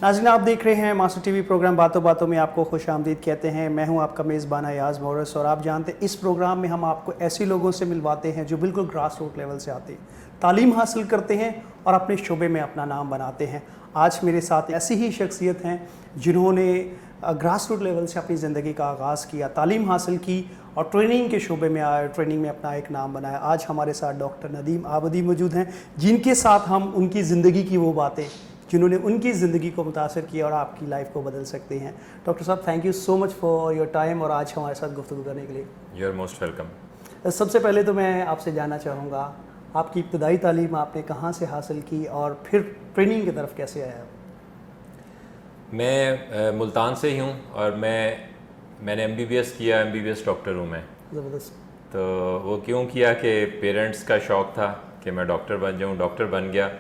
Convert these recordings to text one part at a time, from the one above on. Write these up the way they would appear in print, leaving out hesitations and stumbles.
नाज़रीन, आप देख रहे हैं मास्टर टीवी प्रोग्राम बातों बातों में आपको खुश आमदीद कहते हैं। मैं हूं आपका मेज़बान अयाज़ मोरस और आप जानते हैं इस प्रोग्राम में हम आपको ऐसे लोगों से मिलवाते हैं जो बिल्कुल ग्रास रूट लेवल से आते हैं, तालीम हासिल करते हैं और अपने शोबे में अपना नाम बनाते हैं। आज मेरे साथ ऐसी ही शख्सियत हैं जिन्होंने ग्रास रूट लेवल से अपनी ज़िंदगी का आगाज़ किया, तालीम हासिल की और ट्रेनिंग के शोबे में आए, ट्रेनिंग में अपना एक नाम बनाया। आज हमारे साथ डॉक्टर नदीम आबदी मौजूद हैं, जिनके साथ हम उनकी ज़िंदगी की वो बातें जिन्होंने उनकी ज़िंदगी को मुतासर किया और आपकी लाइफ को बदल सकते हैं। डॉक्टर साहब, thank you so much for your time और आज हमारे साथ गुफ्तगू करने के लिए। You are most welcome. सबसे पहले तो मैं आपसे जानना चाहूँगा, आपकी इब्तदाई तालीम आपने कहाँ से हासिल की और फिर ट्रेनिंग की तरफ कैसे आया? मैं मुल्तान से ही हूँ और मैंने MBBS किया, MBBS डॉक्टर हूँ मैं। ज़बरदस्त। तो वो क्यों किया कि पेरेंट्स का शौक़ था कि मैं डॉक्टर बन जाऊँ, डॉक्टर बन गया।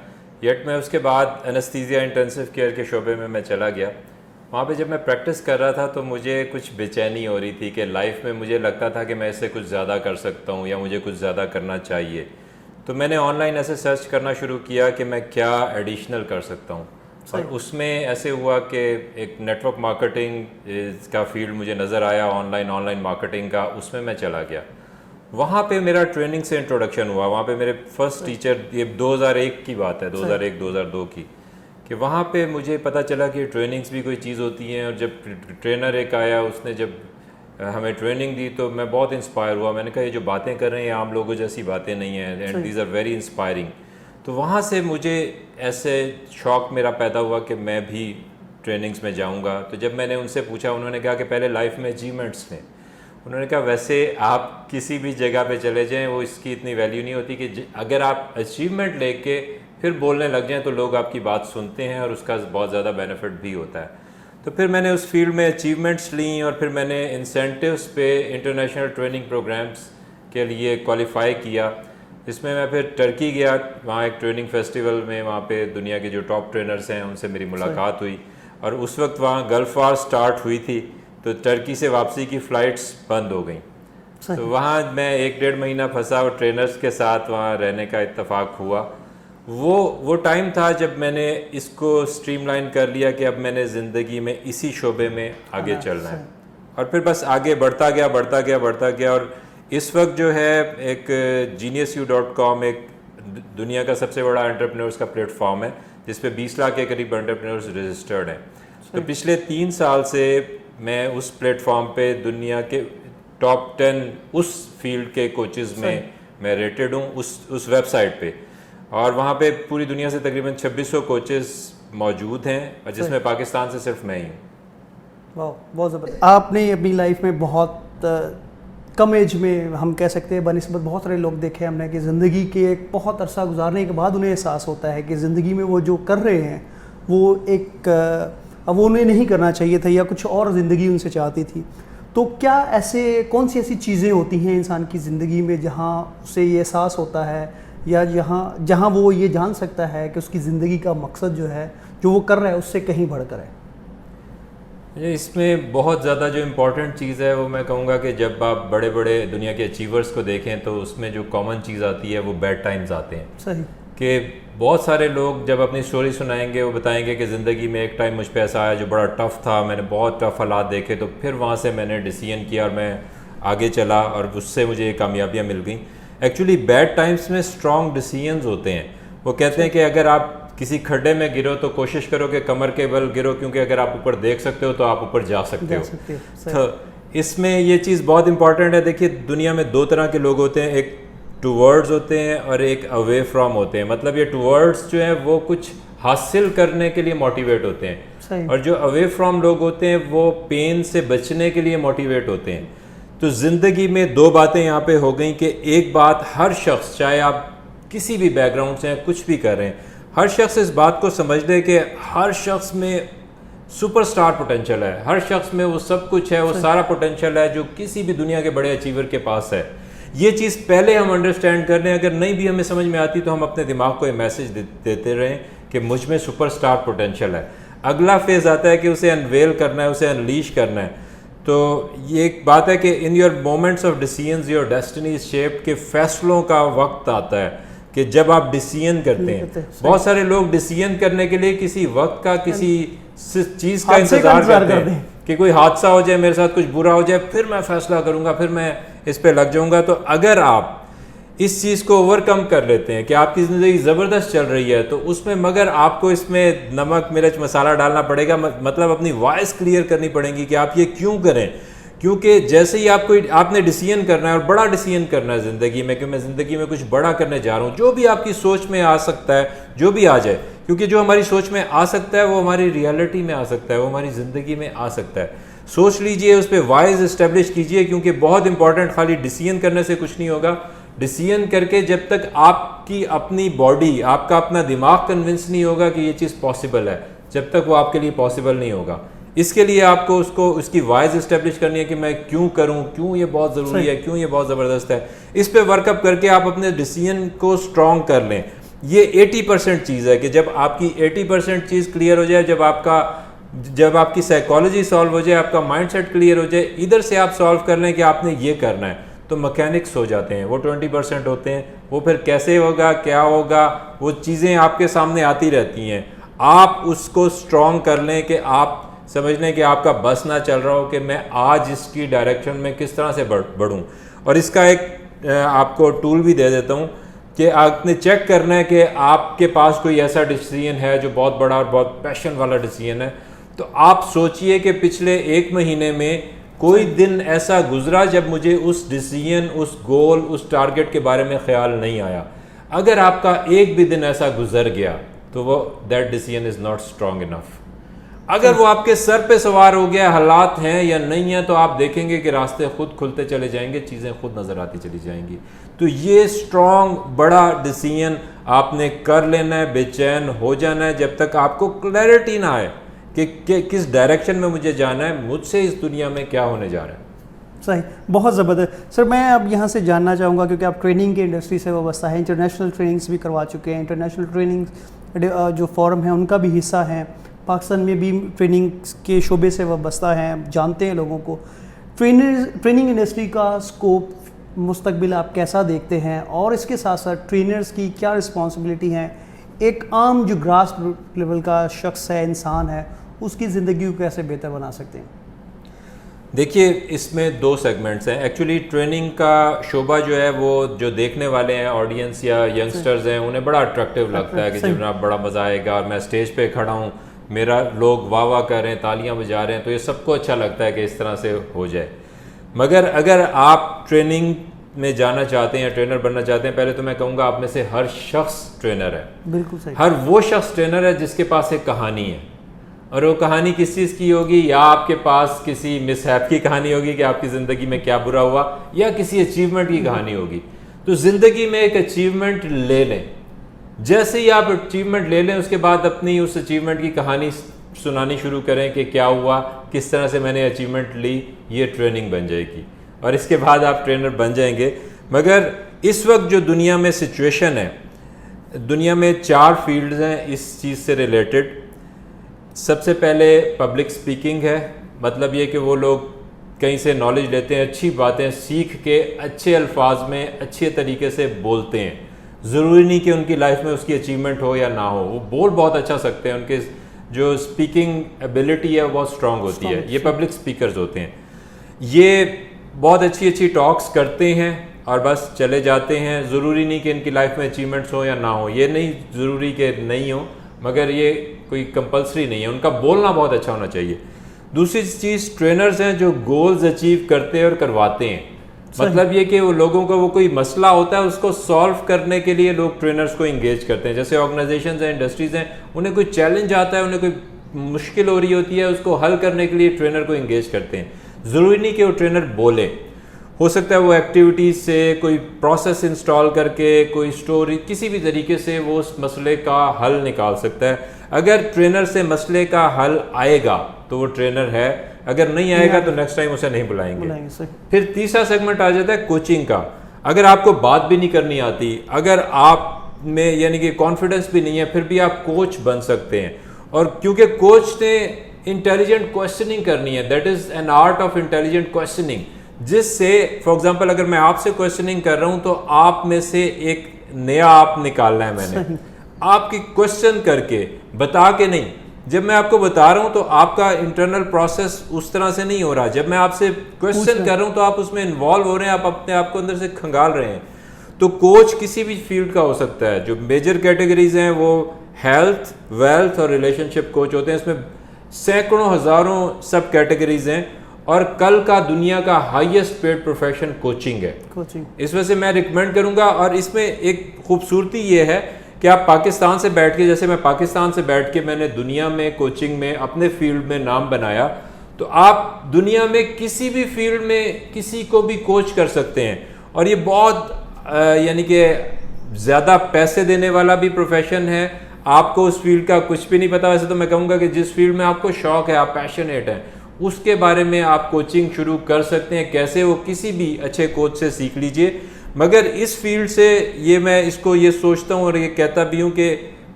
येट मैं उसके बाद एनेस्थीसिया इंटेंसिव केयर के शोबे में मैं चला गया। वहाँ पे जब मैं प्रैक्टिस कर रहा था तो मुझे कुछ बेचैनी हो रही थी कि लाइफ में मुझे लगता था कि मैं इससे कुछ ज़्यादा कर सकता हूँ या मुझे कुछ ज़्यादा करना चाहिए। तो मैंने ऑनलाइन ऐसे सर्च करना शुरू किया कि मैं क्या एडिशनल कर सकता हूँ और उसमें ऐसे हुआ कि एक नेटवर्क मार्केटिंग का फील्ड मुझे नज़र आया, ऑनलाइन मार्केटिंग का, उसमें मैं चला गया। वहाँ पे मेरा ट्रेनिंग से इंट्रोडक्शन हुआ। वहाँ पे मेरे फर्स्ट टीचर, ये 2001 की बात है, 2001-2002 की, कि वहाँ पे मुझे पता चला कि ट्रेनिंग्स भी कोई चीज़ होती हैं। और जब ट्रेनर एक आया, उसने जब हमें ट्रेनिंग दी तो मैं बहुत इंस्पायर हुआ। मैंने कहा ये जो बातें कर रहे हैं आम लोगों जैसी बातें नहीं हैं, and these are very inspiring. तो वहाँ से मुझे ऐसे शौक़ मेरा पैदा हुआ कि मैं भी ट्रेनिंग्स में जाऊँगा। तो जब मैंने उनसे पूछा, उन्होंने कहा कि पहले लाइफ में अचीवमेंट्स लें। उन्होंने कहा वैसे आप किसी भी जगह पे चले जाएं, वो इसकी इतनी वैल्यू नहीं होती कि अगर आप अचीवमेंट लेके फिर बोलने लग जाएं तो लोग आपकी बात सुनते हैं और उसका बहुत ज़्यादा बेनिफिट भी होता है। तो फिर मैंने उस फील्ड में अचीवमेंट्स ली और फिर मैंने इंसेंटिव्स पे इंटरनेशनल ट्रेनिंग प्रोग्राम्स के लिए क्वालिफाई किया। इसमें मैं फिर टर्की गया, वहाँ एक ट्रेनिंग फेस्टिवल में, वहाँ पे दुनिया के जो टॉप ट्रेनर्स हैं उनसे मेरी मुलाकात हुई। और उस वक्त वहाँ गल्फ़ वार स्टार्ट हुई थी, तो टर्की से वापसी की फ़्लाइट्स बंद हो गई। तो वहाँ मैं 1-1.5 महीना फंसा और ट्रेनर्स के साथ वहाँ रहने का इत्तेफाक हुआ। वो टाइम था जब मैंने इसको स्ट्रीमलाइन कर लिया कि अब मैंने ज़िंदगी में इसी शोबे में आगे चलना है। और फिर बस आगे बढ़ता गया। और इस वक्त जो है एक geniusu.com एक दुनिया का सबसे बड़ा एंटरप्रेन्योर्स का प्लेटफॉर्म है, जिस पे 20 लाख के करीब एंटरप्रेन्योर्स रजिस्टर्ड हैं। तो पिछले 3 साल से मैं उस प्लेटफॉर्म पे दुनिया के टॉप 10 उस फील्ड के कोचेज़ में मैं रेटेड हूँ उस वेबसाइट पे। और वहाँ पे पूरी दुनिया से तकरीबन 2600 कोचेज़ मौजूद हैं, और जिसमें पाकिस्तान से सिर्फ मैं ही हूँ। वाह, बहुत ज़बरदस्त। आपने अपनी लाइफ में बहुत कम एज में, हम कह सकते हैं बनिस्बत बहुत सारे लोग देखे हमने कि ज़िंदगी के एक बहुत अरसा गुजारने के बाद उन्हें एहसास होता है कि ज़िंदगी में वो जो कर रहे हैं वो अब वो उन्हें नहीं करना चाहिए था या कुछ और ज़िंदगी उनसे चाहती थी। तो क्या कौन सी ऐसी चीज़ें होती हैं इंसान की ज़िंदगी में जहाँ उसे ये एहसास होता है या जहाँ वो ये जान सकता है कि उसकी ज़िंदगी का मकसद जो है, जो वो कर रहा है, उससे कहीं बढ़कर है? इसमें बहुत ज़्यादा जो इम्पोर्टेंट चीज़ है वो मैं कहूँगा कि जब आप बड़े बड़े दुनिया के अचीवर्स को देखें तो उसमें जो कॉमन चीज़ आती है वो बैड टाइम्स आते हैं। सही। कि बहुत सारे लोग जब अपनी स्टोरी सुनाएंगे वो बताएंगे कि ज़िंदगी में एक टाइम मुझ पे ऐसा आया जो बड़ा टफ़ था, मैंने बहुत टफ़ हालात देखे, तो फिर वहाँ से मैंने डिसीजन किया और मैं आगे चला और उससे मुझे कामयाबियाँ मिल गई। एक्चुअली बैड टाइम्स में स्ट्रॉन्ग डिसीजंस होते हैं। वो कहते हैं कि अगर आप किसी खड्डे में गिरो तो कोशिश करो कि कमर के बल गिरो, क्योंकि अगर आप ऊपर देख सकते हो तो आप ऊपर जा सकते हो। तो इसमें ये चीज़ बहुत इंपॉर्टेंट है। देखिए, दुनिया में 2 तरह के लोग होते हैं, एक टूवर्ड्स होते हैं और एक अवे फ्रॉम होते हैं। मतलब ये टूवर्ड्स जो है वो कुछ हासिल करने के लिए मोटिवेट होते हैं, और जो अवे फ्रॉम लोग होते हैं वो पेन से बचने के लिए मोटिवेट होते हैं। तो ज़िंदगी में 2 बातें यहाँ पे हो गई कि एक बात, हर शख्स, चाहे आप किसी भी बैकग्राउंड से हैं, कुछ भी कर रहे हैं, हर शख्स इस बात को समझ ले कि हर शख्स में सुपरस्टार पोटेंशियल है। हर शख्स में वो सब कुछ है, वो सारा पोटेंशियल है जो किसी भी दुनिया के बड़े अचीवर के पास है। ये चीज़ पहले हम अंडरस्टैंड कर लें। अगर नहीं भी हमें समझ में आती तो हम अपने दिमाग को ये मैसेज देते रहें कि मुझ में सुपरस्टार पोटेंशियल है। अगला फेज़ आता है कि उसे अनवेल करना है, उसे अनलीश करना है। तो ये एक बात है कि in your moments of decisions your destiny is shaped, के फैसलों का वक्त आता है कि जब आप डिसीजन करते हैं, बहुत सारे लोग डिसीजन करने के लिए किसी वक्त का, किसी चीज का इंतजार करते हैं कि कोई हादसा हो जाए, मेरे साथ कुछ बुरा हो जाए, फिर मैं फैसला करूंगा, फिर मैं इस पे लग जाऊंगा। तो अगर आप इस चीज को ओवरकम कर लेते हैं कि आपकी जिंदगी जबरदस्त चल रही है, तो उसमें मगर आपको इसमें नमक मिर्च मसाला डालना पड़ेगा, मतलब अपनी वॉइस क्लियर करनी पड़ेगी कि आप ये क्यों करें। क्योंकि जैसे ही आपने डिसीजन करना है और बड़ा डिसीजन करना है ज़िंदगी में कि मैं ज़िंदगी में कुछ बड़ा करने जा रहा हूँ, जो भी आपकी सोच में आ सकता है, जो भी आ जाए, क्योंकि जो हमारी सोच में आ सकता है वो हमारी रियलिटी में आ सकता है, वो हमारी ज़िंदगी में आ सकता है। सोच लीजिए, उस पर वाइज इस्टेब्लिश कीजिए, क्योंकि बहुत इंपॉर्टेंट, खाली डिसीजन करने से कुछ नहीं होगा। डिसीजन करके जब तक आपकी अपनी बॉडी, आपका अपना दिमाग कन्विंस नहीं होगा कि ये चीज़ पॉसिबल है, जब तक वो आपके लिए पॉसिबल नहीं होगा। इसके लिए आपको उसकी वाइज इस्टेब्लिश करनी है कि मैं क्यों करूं, क्यों ये बहुत ज़रूरी है, क्यों ये बहुत ज़बरदस्त है। इस पे वर्कअप करके आप अपने डिसीजन को स्ट्रॉन्ग कर लें। ये 80% चीज़ है कि जब आपकी 80% चीज़ क्लियर हो जाए, जब आपकी साइकोलॉजी सॉल्व हो जाए, आपका माइंडसेट क्लियर हो जाए, इधर से आप सॉल्व कर लें कि आपने ये करना है, तो मैकेनिक्स हो जाते हैं, वो 20% होते हैं। वो फिर कैसे होगा, क्या होगा, वो चीज़ें आपके सामने आती रहती हैं। आप उसको स्ट्रॉन्ग कर लें कि आप समझ लें कि आपका बस ना चल रहा हो कि मैं आज इसकी डायरेक्शन में किस तरह से बढ़ूं। और इसका एक आपको टूल भी दे देता हूं कि आपने चेक करना है कि आपके पास कोई ऐसा डिसीजन है जो बहुत बड़ा और बहुत पैशन वाला डिसीजन है। तो आप सोचिए कि पिछले 1 महीने में कोई दिन ऐसा गुजरा जब मुझे उस डिसीजन, उस गोल, उस टारगेट के बारे में ख्याल नहीं आया। अगर आपका एक भी दिन ऐसा गुजर गया तो वो that decision is not strong enough. अगर वो आपके सर पे सवार हो गया, हालात हैं या नहीं है, तो आप देखेंगे कि रास्ते खुद खुलते चले जाएंगे, चीज़ें खुद नज़र आती चली जाएंगी। तो ये स्ट्रॉन्ग बड़ा डिसीजन आपने कर लेना है, बेचैन हो जाना है जब तक आपको क्लैरिटी ना आए कि किस डायरेक्शन में मुझे जाना है, मुझसे इस दुनिया में क्या होने जा रहा है। सही, बहुत ज़बरदस्त। सर, मैं अब यहाँ से जानना चाहूँगा, क्योंकि आप ट्रेनिंग की इंडस्ट्री से वाबस्ता है, इंटरनेशनल ट्रेनिंग्स भी करवा चुके हैं, इंटरनेशनल ट्रेनिंग जो फॉरम है उनका भी हिस्सा हैं, पाकिस्तान में भी ट्रेनिंग के शोबे से वाबस्ता हैं, जानते हैं लोगों को। ट्रेनिंग इंडस्ट्री का स्कोप मुस्तकबिल आप कैसा देखते हैं, और इसके साथ साथ ट्रेनर्स की क्या रिस्पॉन्सिबिलिटी हैं, एक आम जो ग्रास लेवल का शख्स है, इंसान है, उसकी ज़िंदगी को कैसे बेहतर बना सकते हैं? देखिए, इसमें 2 सेगमेंट्स हैं। एक्चुअली ट्रेनिंग का शोबा जो है, वो जो देखने वाले हैं, ऑडियंस या यंगस्टर्स हैं, उन्हें बड़ा अट्रैक्टिव लगता है कि जनाब बड़ा मज़ा आएगा और मैं स्टेज पे खड़ा हूँ, मेरा लोग वाह वाह कर रहे हैं, तालियां बजा रहे हैं, तो ये सबको अच्छा लगता है कि इस तरह से हो जाए। मगर अगर आप ट्रेनिंग में जाना चाहते हैं, ट्रेनर बनना चाहते हैं, पहले तो मैं कहूँगा आप में से हर शख्स ट्रेनर है। बिल्कुल सही। हर वो शख्स ट्रेनर है जिसके पास एक कहानी है, और वो कहानी किस चीज़ की होगी, या आपके पास किसी मिसहैप की कहानी होगी कि आपकी ज़िंदगी में क्या बुरा हुआ, या किसी अचीवमेंट की कहानी होगी। तो ज़िंदगी में एक अचीवमेंट ले लें। जैसे ही आप अचीवमेंट ले लें, उसके बाद अपनी उस अचीवमेंट की कहानी सुनानी शुरू करें कि क्या हुआ, किस तरह से मैंने अचीवमेंट ली, ये ट्रेनिंग बन जाएगी और इसके बाद आप ट्रेनर बन जाएंगे। मगर इस वक्त जो दुनिया में सिचुएशन है, दुनिया में 4 फील्ड्स हैं इस चीज़ से रिलेटेड। सबसे पहले पब्लिक स्पीकिंग है, मतलब ये कि वो लोग कहीं से नॉलेज लेते हैं, अच्छी बातें सीख के अच्छे अल्फाज में अच्छे तरीके से बोलते हैं। ज़रूरी नहीं कि उनकी लाइफ में उसकी अचीवमेंट हो या ना हो, वो बोल बहुत अच्छा सकते हैं, उनके जो स्पीकिंग एबिलिटी है वो बहुत स्ट्रांग होती है। ये पब्लिक स्पीकर्स होते हैं, ये बहुत अच्छी अच्छी टॉक्स करते हैं और बस चले जाते हैं। ज़रूरी नहीं कि इनकी लाइफ में अचीवमेंट्स हो या ना हो, ये नहीं ज़रूरी कि नहीं हो, मगर ये कोई कंपलसरी नहीं है, उनका बोलना बहुत अच्छा होना चाहिए। दूसरी चीज़, ट्रेनर्स हैं जो गोल्स अचीव करते हैं और करवाते हैं। मतलब ये कि वो लोगों को वो कोई मसला होता है, उसको सॉल्व करने के लिए लोग ट्रेनर्स को इंगेज करते हैं। जैसे ऑर्गेनाइजेशंस हैं, इंडस्ट्रीज़ हैं, उन्हें कोई चैलेंज आता है, उन्हें कोई मुश्किल हो रही होती है, उसको हल करने के लिए ट्रेनर को इंगेज करते हैं। ज़रूरी नहीं कि वो ट्रेनर बोले, हो सकता है वो एक्टिविटीज़ से, कोई प्रोसेस इंस्टॉल करके, कोई स्टोरी, किसी भी तरीके से वो उस मसले का हल निकाल सकता है। अगर ट्रेनर से मसले का हल आएगा तो वो ट्रेनर है, अगर नहीं आएगा तो नेक्स्ट टाइम उसे नहीं बुलाएंगे। फिर तीसरा सेगमेंट आ जाता है कोचिंग का। अगर आपको बात भी नहीं करनी आती, अगर आप में यानी कि कॉन्फिडेंस भी नहीं है, फिर भी आप कोच बन सकते हैं। और क्योंकि कोच ने इंटेलिजेंट क्वेश्चनिंग करनी है, that is an art of intelligent questioning, जिससे फॉर एग्जांपल अगर मैं आपसे क्वेश्चनिंग कर रहा हूं तो आप में से एक नया आप निकालना है मैंने, आपकी क्वेश्चन करके, बता के नहीं। जब मैं आपको बता रहा हूं तो आपका इंटरनल प्रोसेस उस तरह से नहीं हो रहा। जब मैं आपसे क्वेश्चन कर रहा हूं तो आप उसमें इन्वॉल्व हो रहे हैं, आप अपने आप को अंदर से खंगाल रहे हैं। तो कोच किसी भी फील्ड का हो सकता है। जो मेजर कैटेगरीज हैं वो हेल्थ, वेल्थ और रिलेशनशिप कोच होते हैं। इसमें सैकड़ों हजारों सब कैटेगरीज हैं और कल का दुनिया का हाईएस्ट पेड प्रोफेशन कोचिंग है। इस वजह से मैं रिकमेंड करूंगा। और इसमें एक खूबसूरती ये है कि आप पाकिस्तान से बैठ के, जैसे मैं पाकिस्तान से बैठ के मैंने दुनिया में कोचिंग में अपने फील्ड में नाम बनाया, तो आप दुनिया में किसी भी फील्ड में किसी को भी कोच कर सकते हैं। और ये बहुत यानी कि ज़्यादा पैसे देने वाला भी प्रोफेशन है। आपको उस फील्ड का कुछ भी नहीं पता, वैसे तो मैं कहूँगा कि जिस फील्ड में आपको शौक है, आप पैशनेट हैं, उसके बारे में आप कोचिंग शुरू कर सकते हैं। कैसे? वो किसी भी अच्छे कोच से सीख लीजिए। मगर इस फील्ड से मैं इसको ये सोचता हूँ और ये कहता भी हूँ कि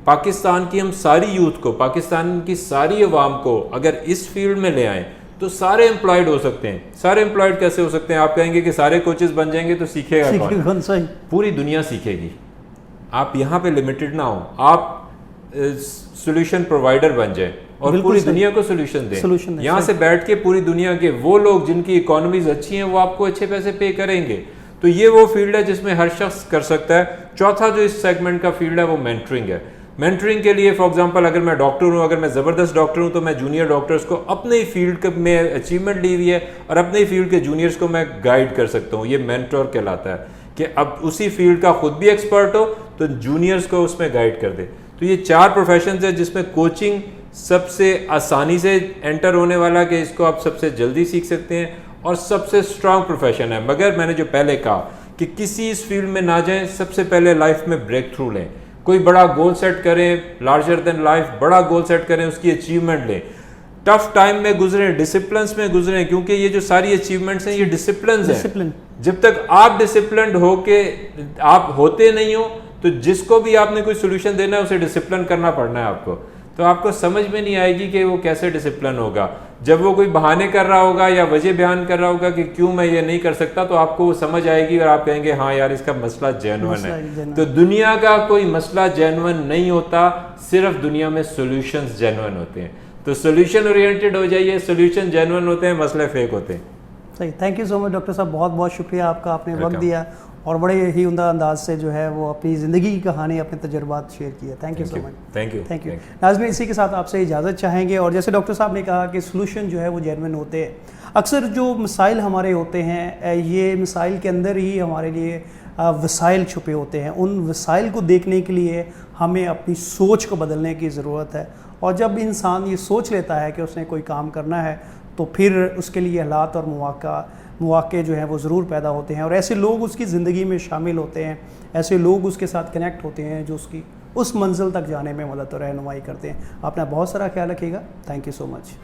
पाकिस्तान की हम सारी यूथ को, पाकिस्तान की सारी अवाम को अगर इस फील्ड में ले आएँ तो सारे एम्प्लॉयड हो सकते हैं। सारे एम्प्लॉयड कैसे हो सकते हैं? आप कहेंगे कि सारे कोचेस बन जाएंगे तो सीखेगा कौन? सही, पूरी दुनिया सीखेगी। आप यहाँ पे लिमिटेड ना हो, आप सॉल्यूशन प्रोवाइडर बन जाए और पूरी दुनिया को सॉल्यूशन दें। यहाँ से बैठ के पूरी दुनिया के वो लोग जिनकी इकोनॉमीज अच्छी हैं वो आपको अच्छे पैसे पे करेंगे। तो ये वो फील्ड है जिसमें हर शख्स कर सकता है। चौथा जो इस सेगमेंट का फील्ड है वो मेंटरिंग है। मेंटरिंग के लिए फॉर एग्जांपल अगर मैं डॉक्टर हूँ, अगर मैं ज़बरदस्त डॉक्टर हूँ, तो मैं जूनियर डॉक्टर्स को अपने ही फील्ड में अचीवमेंट ली हुई है और अपने ही फील्ड के जूनियर्स को मैं गाइड कर सकता हूँ। ये मेंटोर कहलाता है कि अब उसी फील्ड का खुद भी एक्सपर्ट हो तो जूनियर्स को उसमें गाइड कर दे। तो ये 4 प्रोफेशंस है जिसमें कोचिंग सबसे आसानी से एंटर होने वाला, कि इसको आप सबसे जल्दी सीख सकते हैं और सबसे स्ट्रांग प्रोफेशन है। मगर मैंने जो पहले कहा कि किसी इस फील्ड में ना जाएं, सबसे पहले लाइफ में ब्रेक थ्रू लें। कोई बड़ा गोल सेट करें, लार्जर देन लाइफ बड़ा गोल सेट करें, उसकी अचीवमेंट लें। टफ टाइम में गुजरें, डिसिप्लिन में गुजरें, क्योंकि ये जो सारी अचीवमेंट्स हैं ये डिसिप्लिन हैं। जब तक आप डिसिप्लिन हो के आप होते नहीं हो तो जिसको भी आपने कोई सोल्यूशन देना है उसे डिसिप्लिन करना पड़ना है आपको। तो आपको समझ में नहीं आएगी कि वो कैसे डिसिप्लिन होगा। जब वो कोई बहाने कर रहा होगा या वजह बयान कर रहा होगा कि क्यों मैं ये नहीं कर सकता, तो आपको वो समझ आएगी और आप कहेंगे हाँ यार इसका मसला जेन्युइन है। तो दुनिया का कोई मसला जेन्युइन नहीं होता, सिर्फ दुनिया में सॉल्यूशंस जेन्युइन होते हैं। तो सॉल्यूशन ओरिएंटेड हो जाइए, सॉल्यूशन जेन्युइन होते हैं, मसले फेक होते हैं। सही, thank you so much doctor साहब, बहुत बहुत शुक्रिया आपका, आपने वक्त दिया और बड़े ही उम्दा अंदाज से जो है वो अपनी ज़िंदगी की कहानी, अपने तजुर्बात शेयर किए। Thank you so much. Thank you. नाज़रीन, इसी के साथ आपसे इजाज़त चाहेंगे। और जैसे डॉक्टर साहब ने कहा कि सॉल्यूशन जो है वो जेन्युइन होते हैं। अक्सर जो मसाइल हमारे होते हैं, ये मसाइल के अंदर ही हमारे लिए वसाइल छुपे होते हैं। उन वसाइल को देखने के लिए हमें अपनी सोच को बदलने की ज़रूरत है। और जब इंसान ये सोच लेता है कि उसने कोई काम करना है तो फिर उसके लिए हालात और मौके जो हैं वो ज़रूर पैदा होते हैं और ऐसे लोग उसकी ज़िंदगी में शामिल होते हैं, ऐसे लोग उसके साथ कनेक्ट होते हैं जो उसकी उस मंजिल तक जाने में मदद और रहनुमाई करते हैं। अपना बहुत सारा ख्याल रखिएगा। Thank you so much.